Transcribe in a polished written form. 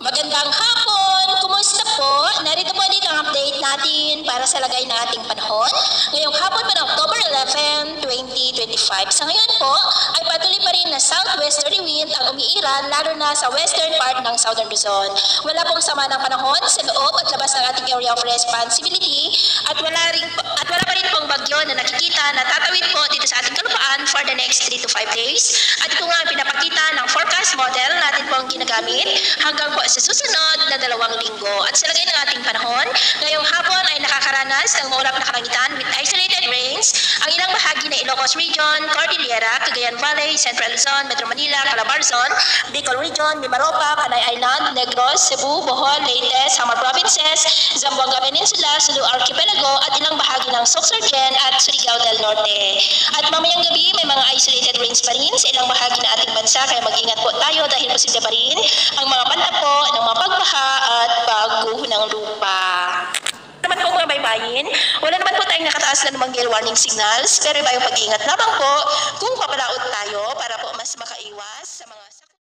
Magandang hapon! Kumusta po? Narito po dito ang update natin para sa lagay ng ating panahon. Ngayong hapon pa ng October 11, 2025. Sa ngayon po ay patuloy pa rin na southwesterly wind ang umiiral lalo na sa western part ng Southern Luzon. Wala pong sama ng panahon sa loob at labas ng ating area of responsibility at wala pa rin pong bagyo na nakikita na tatawid po dito sa ating kalupaan for the next 3 to 5 days. At ito nga ang pinapakita ng forecast model natin pong ginagamit hanggang po sa susunod na 2 linggo. At sa lagay ng ating panahon, ngayong hapon ay nakakaranas ng maulap na kalangitan with isolated rains ang ilang bahagi ng Ilocos Region, Cordillera, Cagayan Valley, Central Luzon, Metro Manila, Calabarzon, Bicol Region, Mimaropa, Panay Island, Negros, Cebu, Bohol, Leyte, Samar Provinces, Zamboanga Peninsula, Sulu Archipelago at ilang bahagi ng Sorsogon at Surigao del Norte. At mamayang gabi may mga isolated rains pa rin sa ilang bahagi ng ating bansa kaya mag-ingat po tayo dahil posible pa rin ang mga banta po ng mga pagbaha at pagguho ng lupa. Naman po mga baybayin, wala naman po tayong nakataas na namang gale warning signals pero iba yung pag-iingat lamang po kung papalaot tayo para po mas makaiwas sa mga